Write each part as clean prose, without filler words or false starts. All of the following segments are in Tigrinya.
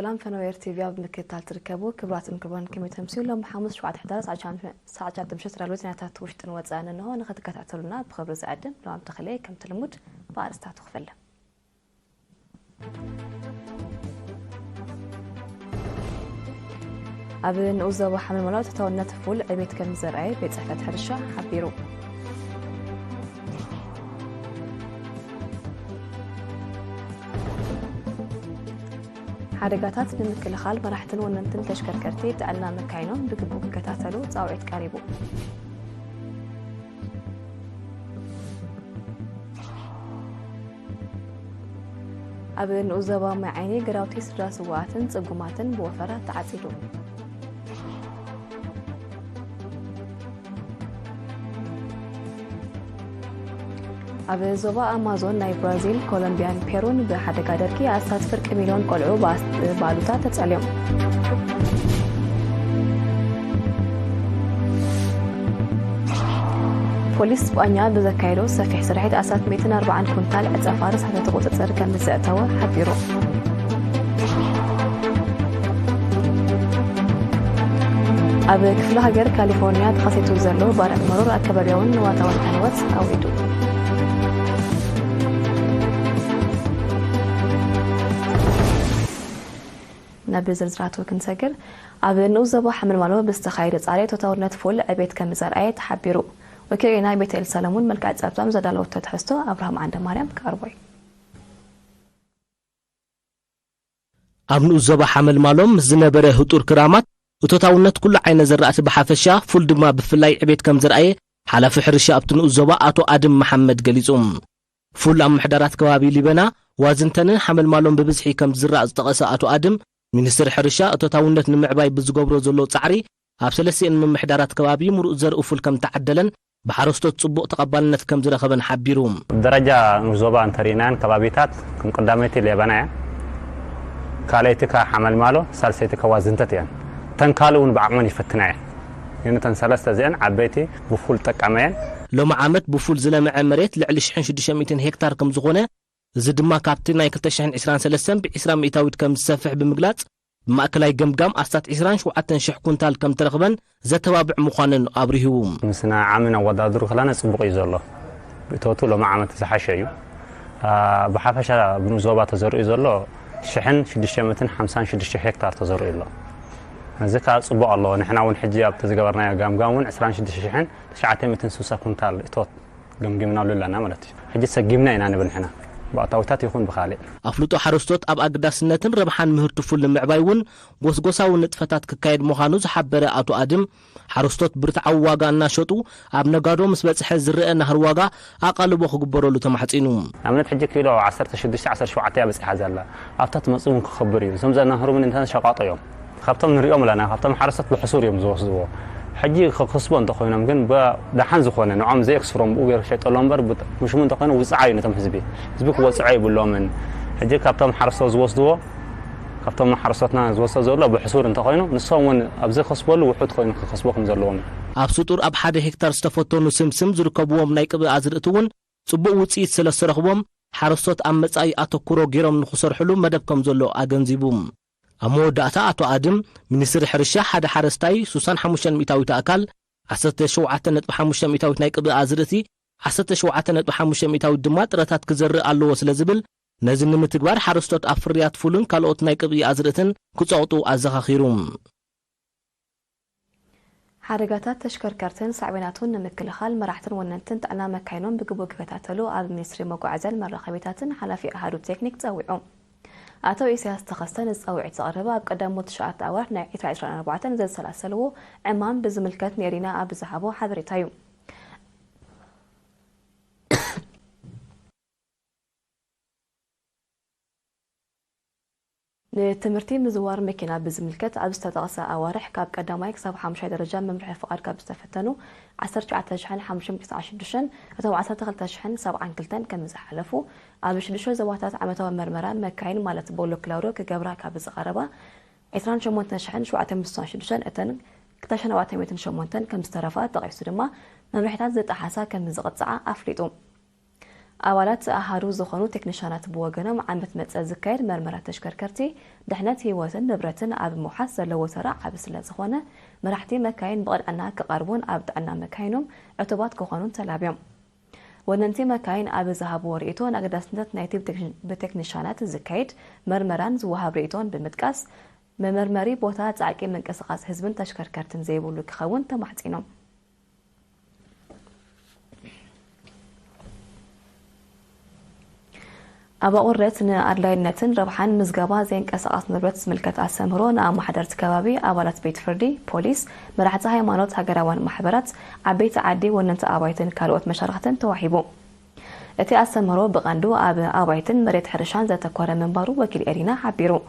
سلام فنوير تي في بمكتال تركبوا كبرات كبران كمية تمثيل لهم حامس شو عاد 11 عشان ساعات تمشي ترى الوزن تاتوش تنوزعنا إنه أنا خدت كتعتلنا بخبر زعدم لو عم تخليه كم تلمود بارس تخفله أبن أوزا وحمل ملات تتونة فول عبيت كم زرعي بيت صحفة حرشة حبيرو حركات ንምክልኻል መራሕትን ወነንትን ተሽከርከርቲ ጥዕና መካይኖም ብግቡእ ክከታተሉ ፃውዒት ቀሪቡ ኣብ ንኡ ዞባ ማይዓይኒ ግራውቲ ስድራ ስዋኣትን ፅጉማትን ብወፈራ ተዓፂዱ ኣብ ዞባ ኣማዞን ናይ ብራዚል ኮሎምቢያን ፔሩን ብሓደጋ ደርቂ ኣስታት ፍርቂ ሚልዮን ቆልዑ ባሉታ ተጸልዮም ፖሊስ ስጳኛ ብዘካይዶ ሰፊሕ ስርሒት ኣስታት 140 ኩንታል ዕፀ ፋርስ ሓተተ ቁፅፅር ከም ዘእተወ ሓቢሩ ኣብ ክፍለ ሃገር ካሊፎርኒያ ተኸሲቱ ዘሎ ባርዕ መሮር ኣከባቢያውን ንዋታውን ዕንወት ኣውዒዱ نبي زرزرات وكنسجل أبن نوزبو حمل مالو باستخير صاريت وتورنت فول عبيت كم زرعي تحبيرو وكينا بيت السلامون ملكات أبطام زدالو تتحستو أبراهام عند مريم كاربوي أبن نوزبو حمل مالو مزنبره هطور كرامات وتتورنت كل عين زرعت بحافشة فول دما بفلاي عبيت كم زرعي حلف حرشة أبن نوزبو أتو آدم محمد قليزوم فول أم محدارات كوابي لبنا وازنتنن حمل مالو ببزحي كم زرع استقصى أتو آدم ሚኒስትር ሕርሻ እቶታውነት ንምዕባይ ብዝገብሮ ዘሎ ጻዕሪ ኣብ 3 ምምሕዳራት ከባቢ ምሩእ ዘርኢ ፉል ከም ተዓደለን ብሓረስቶት ጽቡቕ ተቐባልነት ከም ዝረኸበን ሓቢሩ ደረጃ ዞባ እንተሪናን ከባቢታት ከም ቀዳመይቲ ለበናያ ካለይትካ ሓመል ማሎ ሳልሰይትካ ዋዝንተት ያን ተንካሉን ብዓቅመን ይፈትናያ የነተን ሰለስተ ዚአን ዓበይቲ ብፉል ጠቃመያን ሎም ዓመት ብፉል ዝለምዐ መሬት ልዕሊ 1600 ሄክታር ከም ዝኾነ እዚ ድማ ካብቲ ናይ 2023 ብ20 ሚእታዊት ከም ዝሰፍሕ ብምግላጽ ማእከላይ ገምጋም ኣስታት 27000 ኩንታል ከም ተረኽበን ዘተባብዕ ምዃነን ኣብሪሂቡ ምስና ዓምና ወዳድሩ ክላነ ጽቡቕ እዩ ዘሎ ብቶቱ ሎም ዓመት ዝሓሸ እዩ ብሓፈሻ ብንዞባ ተዘርኡ ዘሎ 1656 ሄክታር ተዘርኡ ኣሎ እዚ ካብ ጽቡቕ ኣሎ ንሕና እውን ሕጂ ኣብ ተዝገበርናዮ ገምጋም እውን 26960 ኩንታል እቶት ገምጊምናሉ ኣለና ማለት እዩ ሕጂ ሰጊምና ኢና ንብል ንሕና ባታውታት ይኹን በኻልእ ኣፍሉጦ ሓረስቶት ኣብ ኣግዳስነትን ረብሓን ምህርቲ ፉል ንምዕባይውን ጎስጎሳዊ ንጥፈታት ክካየድ ምዃኑ ዝሓበረ ኣቶ ኣድም ሓረስቶት ብርትዓዊ ዋጋ እናሸጡ ኣብ ነጋዶ ምስ በጽሐ ዝርአ ናህር ዋጋ ኣቓልቦ ክግበረሉ ተማሕጺኑ ኣብነት ሕጂ ኪሎ 16-17 በጽሐ ዘላ ኣብታት መጽውን ክኽብር እዩ እዞም ዘናህሩ ምን እንተን ሸቃጦ እዮም ካብቶም ንሪኦም ለና ካብቶም ሓረስቶት ብሕሱር እዮም ዝወስድዎ حجي خصبون تخوينهم جن بدحن زخونه نعم زي إكسفرم بوجر شيء طلعمبر مش من تخوينه وسعي نتم حزبي حزبك وسعي بالله من حجي كابتن حرسة زوجته كابتن حرستنا زوجته زوجلا بحصور تخوينه نصون أبزي خصبول وحط خوين خصبكم زلون أبسطور أبحد هكتار استفدتون وسمسم زركبوهم نايك بعزرتون صبوا وتسيد سلسرهم حرستات أمت أي أتكرو جرام نخسر حلو مدبكم زلوا أجنزبوم أمو داتا أتو آدم منيسر حرشة حدا حرستاي سوسان حموشان ميتاوي تأكل عسات شوعاتنت بحموشان ميتاوي نايك بأزرتي عسات شوعاتنت بحموشان ميتاوي دمات رتات كزر ألو وسلزبل نازل نمتقبار حرستات أفريات فولن كالوت نايك بأزرتن كتعطو أزخاخيروم حركات تشكركرتن صعبيناتون نمكلخال مراحتن وننتن تعنا مكاينون بقبو كفتاتلو على المنيسري موقع مرخبيتاتن حلافي أهارو تكنيك تسويعهم أتو إسياس تخصن الصوعي تقربا بقدام متشعات أوار ناعي 24 زي سلاسلو عمان بزملكات نيرينا أبزحابو حذري تايو لتمرتي مزوار مكينة بزملكات أبستا تغسى أوارح كاب قدامايك ساب 5 درجة ممرح فقار كاب استفتنو 10 شحن 5 دشن أتو 10 شحن 7 كلتن كم زحلفو أبش دشو زواتات عمتوا مرمرة مكاين مالت بولو كلاورو كجبرا كاب زغربا 20 شمونتن شحن شو 15 دشن أتن كتاشن 400 شمونتن كم استرفات تغيسو دما ممرحتات زيت أحاسا كم زغطعة أفليتو ኣባላት ኣሃዱ ዝኾኑ ቴክኒሻናት ብወገኖም ዓመት መጽእ ዝካየድ መርመራት ተሽከርከርቲ ድሕነት ህይወትን ንብረትን ኣብ ምውሓስ ዘለዎ ተራ ዓብ ስለ ዝኾነ መራሕቲ መካይን ብቕድዕና ክቐርቡን ኣብ ጥዕና መካይኖም ዕቱባት ክኾኑን ተላብዮም ወነንቲ መካይን ኣብ ዝሃብዎ ርእቶ ኣገዳስነት ናይቲ ብቴክኒሻናት ዝካየድ መርመራን ዝወሃብ ርእቶን ብምጥቃስ መመርመሪ ቦታ ጻዕቂ ምንቅስቓስ ህዝብን ተሽከርከርትን ዘይብሉ ክኸውን ተማሕጺኖም أبقرت نأدلاينتن ربحان مزجبا زين كسقط نبرت زملكت أسمرون أم محضرت كبابي أبالات بيت فردي بوليس مرحتها هيمانوت هجروان محبرات عبيت عدي وننت أبايتن كاروت مشاركتن توحيبو أتي أسمرو بغندو أبايتن مريت حرشان ذات كورة منبارو وكيل إرينا عبيرو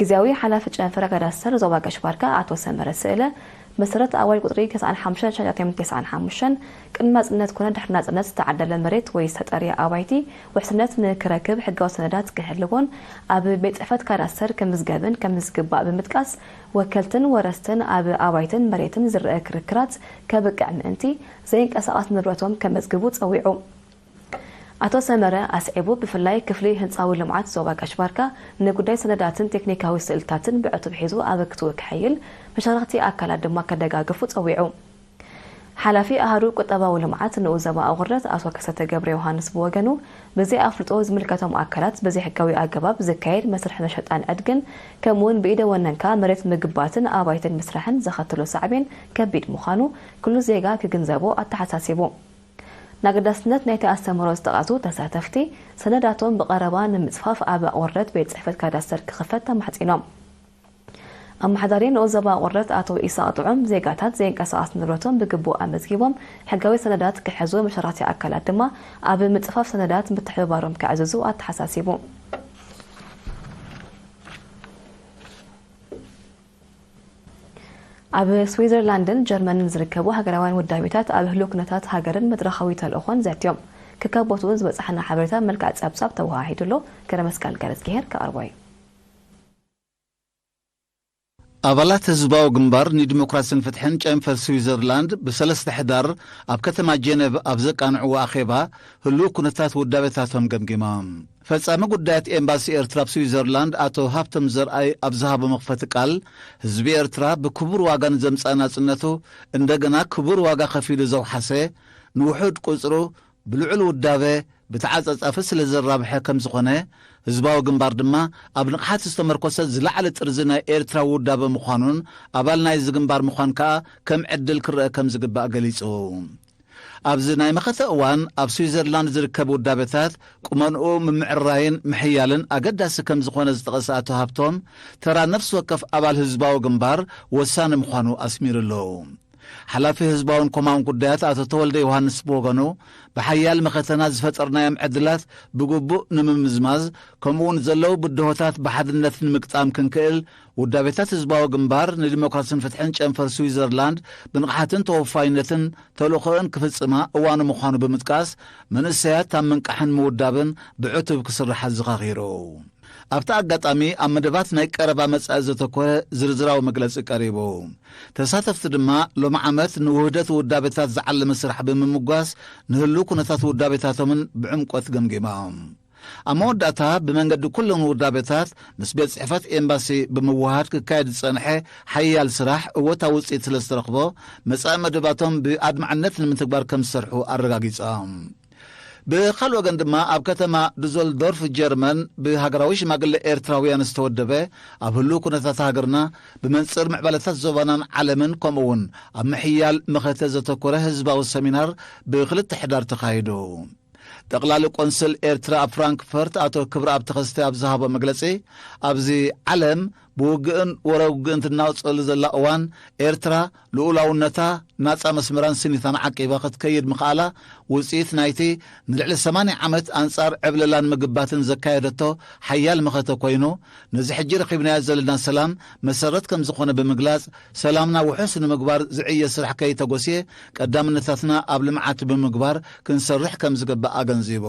جزاوي حلفة أنفرق السر زواج شباركة عطوا سمر السئلة مسرت أول قطري كسان حمشان شجعتين تسعان حمشان كلمة إنها تكون دحنا زنات تعدل المريت ويستأري أبايتي وحسنات نكركب حقا سندات كحلقون أب بيت أفت كراسر كمزجابن كمزجباء بمتكاس وكلتن ورستن أب أبايتن مريتن زر كركرات كبك عن أنتي زينك أساس نبرتهم كمزجبوت أويعو أتو سمرة أسعبو بفلاي كفلي هنصاوي لمعات زواج أشباركا نقداي سنداتن تكنيكاوي سئلتاتن بعتب حيزو أبكتو كحيل مشاركتي أكلات دما كدقاقفو تقويعو حلفي أهارو كتابا ولمعات نوزبا أغرت أسوا كسة جبري وهانس بوغانو بزي أفلطو زملكتهم أكلات بزي حكاوي أقباب زكاير مسرح نشطان أدقن كمون بإيدا وننكا مريت مقباتن آبايتن مسرحن زخطلو سعبين كبيد مخانو كلو زيغا كجنزابو التحساسيبو نقدسنت نيتي أستمرو استقاطو تساتفتي سنداتهم بقربان مصفاف آباء ورد بيت صحفة كاداستر كخفت محطينهم أما حضارين أوزبا ورد أتو إيسا أطعم زيقاتات زين كساس نروتهم بقبو أمزجيبهم حقاوي سندات كحزو مشاراتي أكلات دما أبي متصفاف سندات متحبارهم كعززو أتحساسيبو أب سويسرلاندن جرمن زركبو هجروان ودايبتات أب هلوكنتات هجرن مدرخويت الأخوان ذاتيوم ككابوتوز بس إحنا حبرتها ملكات أبساب توهاهيدلو كرمسكال كارسكير كأرواي أبلات هزباو جنبار نديمقراطية فتحن جنفر سويسرلاند بسلسة حدار أب كتما جنب أبزق أنعو أخيبا هلوكنتات ودايبتاتهم جمجمام فصام ጉዳያት ኤምባሲ ኤርትራ ስዊዘርላንድ አቶ ሃብተም ዘርአይ አብዛሃብ መኽፈት ቃል ህዝቢ ኤርትራ በክቡር ዋጋን ዘምጻናጽነቱ እንደገና ክቡር ዋጋ ከፊሉ ዘውሐሰ ንውሑድ ቁጽሩ ብልዑል ውዳበ ብተዓጻጻፈ ስለ ዘራብሐ ከም ዝኾነ ህዝባዊ ግንባር ድማ ኣብ ንቕሓት ዝተመርኮሰ ዝለዓለ ጥርዚ ናይ ኤርትራ ውዳበ ምዃኑን ኣባል ናይ ዝግንባር ምዃን ከዓ ከም ዕድል ክርአ ከም ዝግባእ ገሊጹ ኣብዚ ናይ መኸተ እዋን ኣብ ስዊዘርላንድ ዝርከቡ ውዳበታት ቁመንኡ ምምዕራይን ምሕያልን ኣገዳሲ ከም ዝኾነ ዝጠቐሰ ኣቶ ሃብቶም ተራ ነፍሲ ወከፍ ኣባል ህዝባዊ ግንባር ወሳኒ ምዃኑ ኣስሚሩሎ ሓላፊ ህዝባውን ኮማውን ጉዳያት ኣቶ ተወልደ ዮሃንስ ብወገኑ ብሓያል መኸተናት ዝፈጠርናዮም ዕድላት ብግቡእ ንምምዝማዝ ከምኡውን ዘለዉ ብድሆታት ብሓድነት ንምግጣም ክንክእል ውዳቤታት ህዝባዊ ግንባር ንዲሞክራሲን ፍትሕን ጨንፈር ስዊዘርላንድ ብንቕሓትን ተወፋይነትን ተልእኾን ክፍጽማ እዋኑ ምዃኑ ብምጥቃስ መንእሰያት ኣብ ምንቃሕን ምውዳብን ብዕቱብ ክስራሕ ኣዘኻኺሩ ኣብታ ኣጋጣሚ ኣብ መደባት ናይ ቀረባ መጻኢ ዘተኮረ ዝርዝራዊ መግለጺ ቀሪቡ ተሳተፍቲ ድማ ሎሚ ዓመት ንውህደት ውዳቤታት ዝዓለመ ስራሕ ብምምጓስ ንህሉ ኩነታት ውዳቤታቶምን ብዕምቆት ገምጊሞም ኣብ መወዳእታ ብመንገዲ ኩሎም ውዳቤታት ምስ ቤት ጽሕፈት ኤምባሲ ብምውሃድ ክካየድ ዝጸንሐ ሓያል ስራሕ እወታዊ ውፅኢት ስለ ዝተረኽቦ መጻኢ መደባቶም ብኣድማዕነት ንምትግባር ከም ዝሰርሑ ኣረጋጊጾም بخل وجن دما أب كتما دوزلدورف جرمن بهجراوي شماغل إيرتراويان استودبه أبهلو كنا تتهاجرنا بمنصر معبلتات زبانان علمن كمون أب محيال مختزة كره هزبا والسمينار بخلت حدار تقايدو تقلال قنصل إيرترا فرانكفورت أتو كبر أب تخستي أب زهابا مجلسي أبزي علم بوغن وروغن تناوصل زلا اوان ኤርትራ ልኡላውነታ ናጻ መስመራን ስኒታን ዓቂባ ክትከይድ ምኻላ ውጽኢት ናይቲ ንልዕሊ 80 ዓመት አንጻር ዕብለላን ምግባትን ዘካየደቶ ሓያል መኸተ ኮይኑ ነዚ ሕጂ ረኺብናዮ ዘለና ሰላም መሰረት ከም ዝኾነ ብምግላጽ ሰላምና ውሑስ ንምግባር ዝዕየ ስራሕ ከይተጎስየ ቀዳምነታትና ኣብ ልምዓት ብምግባር ክንሰርሕ ከም ዝግባእ ኣገንዚቡ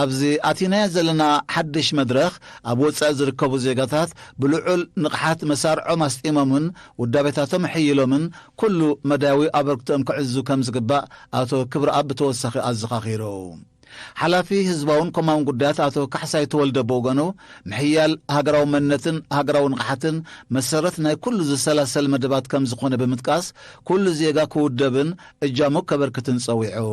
ኣብዚ ኣቲናያ ዘለና ሓድሽ መድረኽ ኣብ ወጻኢ ዝርከቡ ዜጋታት ብልዑል ንቕሓት መሳርዖም ኣስጢሞምን ውዳቤታቶም ሕይሎምን ኩሉ መዳዊ ኣበርክቶም ክዕዙ ከም ዝግባእ ኣቶ ክብሪ ኣብ ብተወሳኺ ኣዘኻኺሩ ሓላፊ ህዝባውን ኮማውን ጉዳያት ኣቶ ካሕሳይ ተወልደ በወገኖ ንሕያል ሃገራዊ መንነትን ሃገራዊ ንቕሓትን መሰረት ናይ ኩሉ ዝሰላሰል መደባት ከም ዝኾነ ብምጥቃስ ኩሉ ዜጋ ክውደብን እጃሙ ከበርክትን ጸዊዑ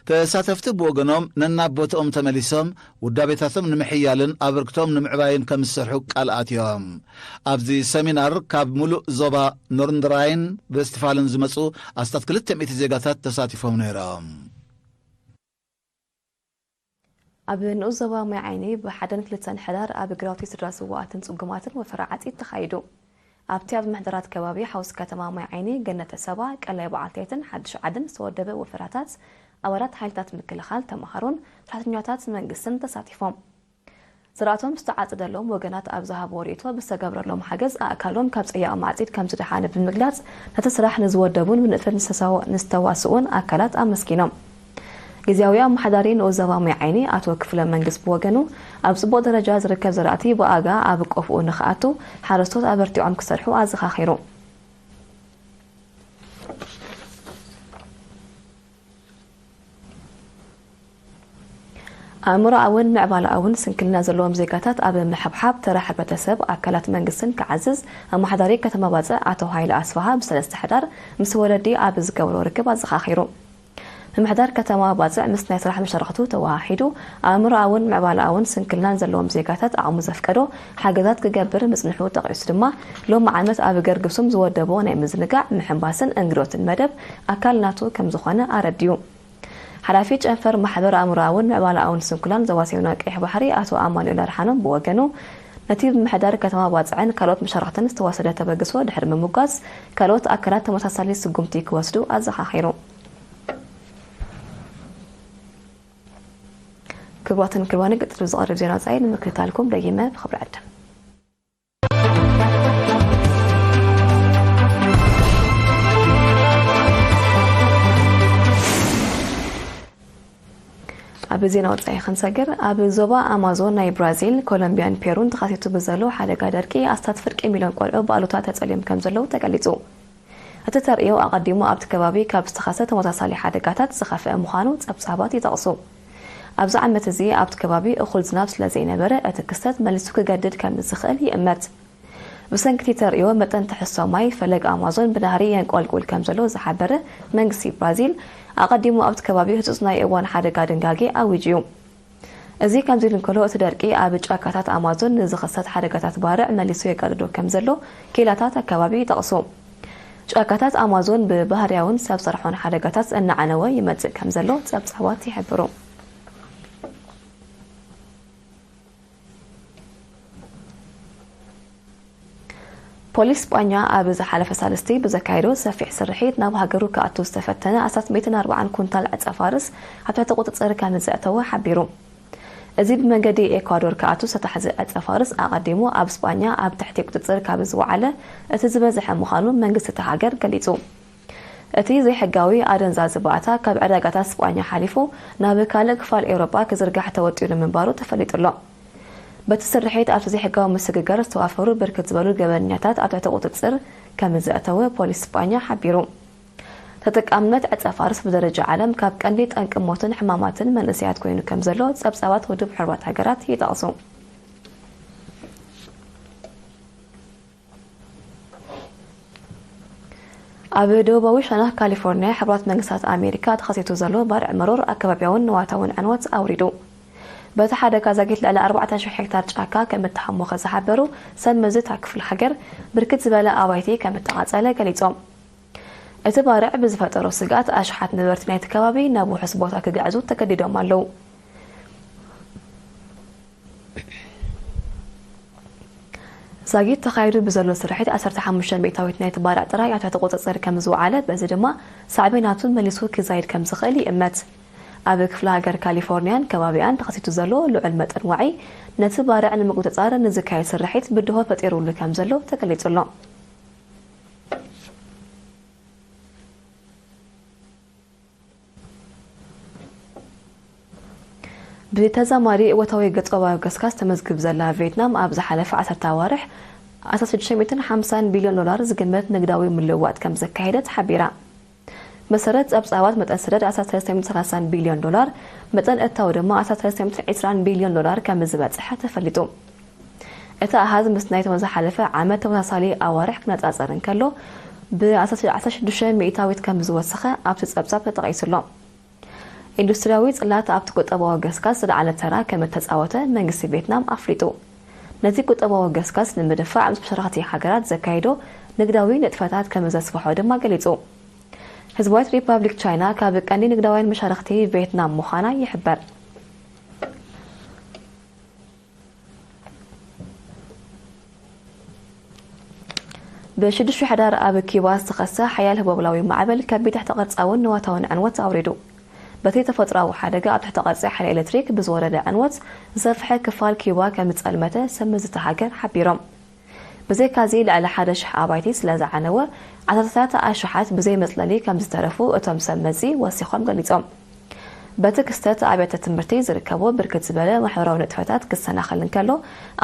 ተሳተፍቲ ብወገኖም ነናቦቶኦም ተመሊሶም ውዳቤታቶም ንምሕያልን ኣበርክቶም ንምዕባይን ከም ዝሰርሑ ቃል ኣትዮም ኣብዚ ሰሚናር ካብ ሙሉእ ዞባ ኖርንድራይን ቬስትፋልን ዝመፁ ኣስታት 200 ዜጋታት ተሳቲፎም ነይሮም ኣብ ንዑስ ዞባ ማይ ዓይኒ ብሓደን 2 ሕዳር ኣብ ግራውቲ ስድራ ስዋኣትን ጽጉማትን ወፈራ ዓጺድ ተኻይዱ ኣብቲ ኣብ ምሕደራት ከባቢ ሓውስ ከተማ ማይ ዓይኒ ገነተ ሰባ ቀላይ በዓልታይትን ሓድሽ ዓድን ዝተወደበ ወፈራታት ኣባላት ሓይልታት ምክልኻል ተማሃሮን ሰራሕተኛታት መንግስትን ተሳቲፎም ዝራእቶም ዝተዓጽደሎም ወገናት ኣብ ዝሃብዎ ርእቶ ብዝተገብረሎም ሓገዝ ኣካሎም ካብ ጽያቕ ማዕጺድ ከም ዝደሓነ ብምግላጽ ነቲ ስራሕ ንዝወደቡን ብንጥፈት ንዝተዋስኡን ኣካላት ኣመስኪኖም ጊዜያዊ ኣመሓዳሪ ንዑስ ዞባ ማይ ዓይኒ ኣቶ ክፍለ መንግስት ብወገኑ ኣብ ጽቡቕ ደረጃ ዝርከብ ዝራእቲ ብኣጋ ኣብ ቆፍኡ ንኽኣቱ ሓረስቶት ኣበርቲዖም ክሰርሑ ኣዘኻኺሩ ኣእምሮኣውን ምዕባለኣውን ስንክልና ዘለዎም ዜጋታት ኣብ ምሕብሓብ ተራ ሕብረተሰብ ኣካላት መንግስትን ክዓዝዝ ኣመሓዳሪ ከተማ ባፅዕ ኣቶ ሃይለ ኣስፋሃ ብ3 ሕዳር ምስ ወለዲ ኣብ ዝገብሮ ርክብ ኣዘኻኺሩ ምሕዳር ከተማ ባፅዕ ምስ ናይ ስራሕ መሸራኽቱ ተዋሂዱ ኣእምሮኣውን ምዕባለኣውን ስንክልናን ዘለዎም ዜጋታት ኣቕሙ ዘፍቀዶ ሓገዛት ክገብር ምጽንሑ ጠቒሱ ድማ ሎም ዓመት ኣብ ገርግብሱም ዝወደቦ ናይ ምዝንጋዕ ምሕንባስን እንግዶትን መደብ ኣካል ናቱ ከም ዝኾነ ኣረድዩ ሓላፊ ጨንፈር ማሕበር ኣእምሮኣውን ምዕባለኣውን ስንኩላን ዘዋሲውና ቀይሕ ባሕሪ ኣቶ ኣማኑኤል ኣርሓኖም ብወገኑ ነቲ ብምሕዳር ከተማ ባፅዕን ካልኦት መሸራኽትን ዝተወሰደ ተበግሶ ድሕሪ ምምጓዝ ካልኦት ኣካላት ተመሳሳሊ ስጉምቲ ክወስዱ ኣዘኻኺሩ ክቡራትን ክቡራን ቅጥር ዝቐርብ ዜና ጻይ ንምክትታልኩም ደይመ ብኽብሪ ዕድም ኣብ ዜና ወጻኢ ክንሰግር ኣብ ዞባ ኣማዞን ናይ ብራዚል ኮሎምቢያን ፔሩን ተኻሲቱ ብዘሎ ሓደጋ ደርቂ ኣስታት ፍርቂ ሚልዮን ቆልዑ ብኣሉታ ተጸሊዮም ከም ዘለዉ ተገሊጹ እቲ ተርእዮ ኣቐዲሙ ኣብቲ ከባቢ ካብ ዝተኻሰ ተመሳሳሊ ሓደጋታት ዝኸፍአ ምዃኑ ጸብጻባት ይጠቕሱ ኣብዚ ዓመት እዚ ኣብቲ ከባቢ እኹል ዝናብ ስለ ዘይነበረ እቲ ክስተት መሊሱ ክገድድ ከም ዝኽእል ይእመት ብሰንኪቲ ተርእዮ መጠን ትሕሶ ማይ ፈለግ ኣማዞን ብናህሪ የንቆልቁል ከም ዘሎ ዝሓበረ መንግስቲ ብራዚል ኣቐዲሙ ኣብቲ ከባቢ ህጹጽ ናይ እዋን ሓደጋ ድንጋጌ ኣውጅዩ እዚ ከምዚ ኢሉ እንከሎ እቲ ደርቂ ኣብ ጫካታት ኣማዞን ንዝኽሰት ሓደጋታት ባርዕ መሊሱ የቀርዶ ከም ዘሎ ኬላታት ኣከባቢ ይጠቕሱ ጫካታት ኣማዞን ብባህርያውን ሰብ ሰርሖን ሓደጋታት እናዓነወ ይመጽእ ከም ዘሎ ጸብጻባት ይሕብሩ ፖሊስ ስጳኛ ኣብ ዝሓለፈ ሳልስቲ ብዘካይዶ ሰፊሕ ስርሒት ናብ ሃገሩ ክኣቱ ዝተፈተነ 140 ኩንታል ዕጸፋርስ ኣብ ትሕቲ ቁጥጥር ከም ዘእተወ ሓቢሩ እዚ ብመንገዲ ኤኳዶር ክኣቱ ዝተታሕዘ ዕጸፋርስ ኣቐዲሙ ኣብ ስጳኛ ኣብ ትሕቲ ቁጥጥር ካብ ዝወዓለ እቲ ዝበዝሐ ምዃኑ መንግስቲ እቲ ሃገር ገሊጹ እቲ ዘይሕጋዊ ኣደንዛዚ ባእታ ካብ ዕዳጋታት ስጳኛ ሓሊፉ ናብ ካልእ ክፋል ኤውሮጳ ክዝርጋሕ ተወጢኡ ንምንባሩ ተፈሊጡሎ በቲ ስርሒት ኣብቲ ዘይሕጋዊ ምስግጋር ዝተዋፈሩ ብርክት ዝበሉ ገበኛታት ኣብ ትሕቲ ቁጥጥር ከም ዘእተወ ፖሊስ ስጳኛ ሓቢሩ ተጠቃምነት ዕጸፋርስ ብደረጃ ዓለም ካብ ቀንዲ ጠንቂ ሞትን ሕማማትን መንእስያት ኮይኑ ከም ዘሎ ጸብጻባት ውድብ ሕቡራት ሃገራት ይጠቕሱ ኣብ ደቡባዊ ሸነኽ ካሊፎርኒያ ሕቡራት መንግስታት ኣሜሪካ ተኸሲቱ ዘሎ ባርዕ መሮር ኣከባቢያውን ንዋታውን ዕንወት ኣውሪዱ በቲ ሓደጋ ዛጊት ልዕሊ 4000 ሄክታር ጫካ ከም እተሓሞኸ ዝሓበሩ ሰብ መዝታ ክፍለ ሃገር ብርክት ዝበለ ኣባይቲ ከም እተቓጸለ ገሊጾም እቲ ባርዕ ብዝፈጠሮ ስጋት ኣሽሓት ነበርቲ ናይቲ ከባቢ ናብ ውሑስ ቦታ ክግዕዙ ተገዲዶም ኣለዉ ዛጊት ተኻይዱ ብዘሎ ስርሒት 15 ሚእታዊት ናይቲ ባርዕ ጥራይ ኣብ ትሕቲ ቁጥጥር ከም ዝወዓለ በዚ ድማ ሳዕቤናቱን መሊሱ ክዛይድ ከም ዝኽእል ይእመት ኣብ ክፍለ ሃገር ካሊፎርኒያን ከባቢያን ተኸሲቱ ዘሎ ልዑል መጠን ዋዒ ነቲ ባርዕ ንምቁፅጻር ንዝካየድ ስርሒት ብድሆ ፈጢሩሉ ከም ዘሎ ተገሊጹሎ ብተዛማሪ ወታዊ ገጽባዊ ገስካስ ተመዝግብ ዘላ ቪየትናም ኣብ ዝሓለፈ 10 ኣዋርሕ 1650 ቢልዮን ዶላር ዝግመት ንግዳዊ ምልውዋጥ ከም ዘካየደት ሓቢራ መሰረት ጸብጻባት መጠን ሰደድ 1330 ቢልዮን ዶላር መጠን እታው ድማ 1320 ቢልዮን ዶላር ከም ዝበጽሐ ተፈሊጡ እቲ ኣሃዝ ምስ ናይ ተመዛሓለፈ ዓመት ተመሳሳሊ ኣዋርሕ ክነጻጸር እንከሎ ብ16 ሚእታዊት ከም ዝወሰኸ ኣብቲ ጸብጻብ ተጠቒሱሎ ኢንዱስትሪያዊ ጽላት ኣብቲ ቁጠባዊ ገስጋስ ዝለዓለ ተራ ከም እተጻወተ መንግስቲ ቪየትናም ኣፍሊጡ ነቲ ቁጠባዊ ገስጋስ ንምድፋዕ ምስ መሸራኽቲ ሃገራት ዘካይዶ ንግዳዊ ንጥፈታት ከም ዘስፍሖ ድማ ገሊጹ ህዝባዊት ሪፐብሊክ ቻይና ካብ ቀንዲ ንግዳውያን መሻርክቲ ቪየትናም ምዃና ይሕበር በሽዱሽ ሕዳር ኣብ ኪባ ዝተኸሰ ሓያል ህበብላዊ ማዕበል ከቢድ ትሕተ ቅርጻውን ንዋታውን ዕንወት ኣውሪዱ በቲ ተፈጥሮኣዊ ሓደጋ ኣብ ትሕተ ቅርጺ ሓይሊ ኤሌክትሪክ ብዝወረደ ዕንወት ዝሰፍሐ ክፋል ኪባ ከም ዝጸልመተ ሰመዝ ዝተሃገር ሓቢሮም ብዘይካዚ ልዕሊ 1,000 ኣባይቲ ስለ ዝዓነወ ዓሰርታት ኣሽሓት ብዘይ መጽለሊ ከም ዝተረፉ እቶም ሰመዚ ወሲኾም ገሊጾም በቲ ክስተት ኣብያተ ትምህርቲ ዝርከቦ ብርክት ዝበለ ማሕበራዊ ንጥፈታት ክሰናኸል እንከሎ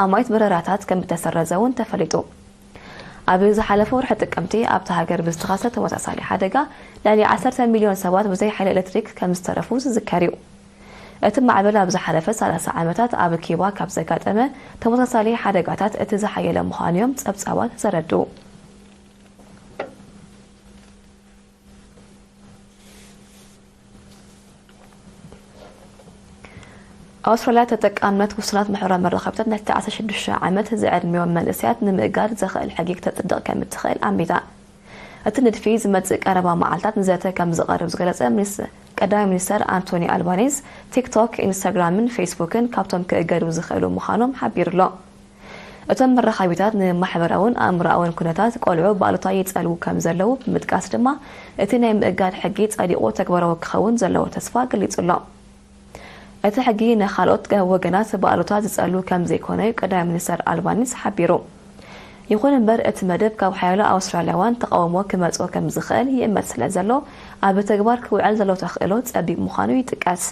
ኣማይት በረራታት ከም ዝተሰረዘውን ተፈሊጡ ኣብ ዝሓለፈ ወርሒ ጥቅምቲ ኣብቲ ሃገር ብዝተኸሰተ ተመሳሳሊ ሓደጋ ልዕሊ 10 ሚልዮን ሰባት ብዘይ ሓይሊ ኤሌክትሪክ ከም ዝተረፉ ዝዝከር እዩ እቲ ማዕበል ኣብ ዝሓለፈ 30 ዓመታት ኣብ ኪባ ካብ ዘጋጠመ ተመሳሳሊ ሓደጋታት እቲ ዝሓየለ ምዃኑ እዮም ጸብጻባት ዘረድኡ أستراليا تتقامنت وسنات محورا مرخبتات نحتى 16 عامات زعرميون ملسيات نمئقار زخل حقيق تطدق كمتخيل عميدا التندفيز متزق أربع معالتات نزاته كم زغارب زغلسة قدام منستر أنتوني ألبانيز تيك توك إنستغرام فيسبوكن كابتم كأقارو زخلو مخانم حبير لا أتم مرخبتات نمحبراون أمراون كنتات قولعو بالطاي يتسألو كم زلو بمتقاس دما اتنا مئقار حقيق تقاليقو تكبرو كخون زلو تسفا قليت الله እቲ ሕጊ ንኻልኦት ወገናት በኣሉታት ዝጸሉ ከም ዘይኮነ ቀዳማይ ሚኒስተር ኣልባኒስ ሓቢሩ ይኹን እምበር እቲ መደብ ካብ ሓያሎ ኣውስትራልያውያን ተቃውሞ ክመጽኦ ከም ዝኽእል ይእመት ስለ ዘሎ ኣብ ተግባር ክውዕል ዘሎ ተኽእሎ ጸቢብ ምዃኑ ይጥቀስ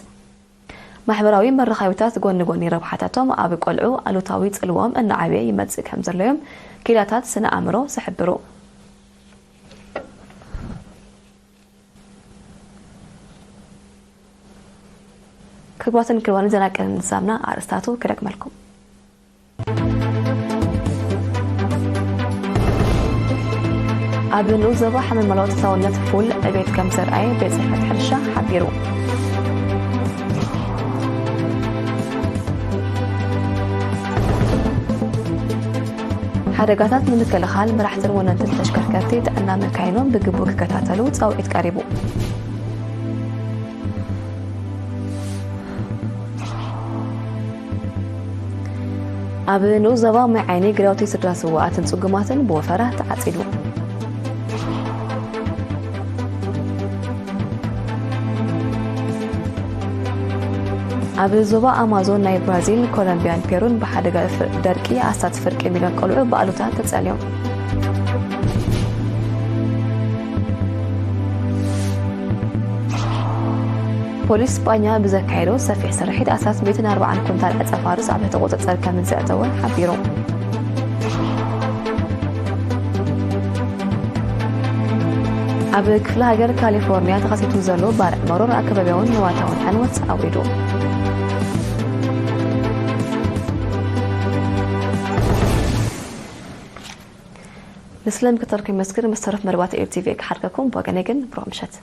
ማሕበራዊ መራኸቢታት ጎኒ ጎኒ ረብሓታቶም ኣብ ቆልዑ ኣሉታዊ ጽልዎም እናዓበየ ይመጽእ ከም ዘለዮም ኪላታት ስነ ኣእምሮ ዝሕብሩ كبراتن كروان زناكن نزامنا أرستاتو كرك مالكم أبنو زبا حمل ملوت ثونت فول بيت كم سرعي بيت صحة حرشة حبيرو حرقاتات من الكلخال مراحتر وننتل تشكركرتي تأنا مكاينون بقبوك كتاتلو تساوئت قريبو ኣብ ንኡዘባ ማይ ግራውቲ ስድራስዋኣትን ጽጉማትን ብወፈራ ተዓጺዱ ኣብ ዞባ ኣማዞን ናይ ብራዚል ኮሎምቢያን ፔሩን ብሓደጋ ደርቂ ኣስታት ፍርቂ ሚልዮን ቆልዑ በኣሉታት ተጸልዮም ፖሊስ ስጳኛ ብዘካይዶ ሰፊሕ ስርሒት ኣሳስ 140 ኩንታል ዕጸፋርስ ኣብ ተቆጻጸር ከም ዘእተወ ሓቢሩ ኣብ ክፍለ ሃገር ካሊፎርኒያ ተኸሲቱ ዘሎ ባርዕ መሮር ኣከባቢያውን ንዋታውን ዕንወት ኣውሪዱ ንስለም ከተርኩ መስክር መስተረፍ መርባት ኤርቲቪ ክሓርከኩም ወገነግን ብሮምሸት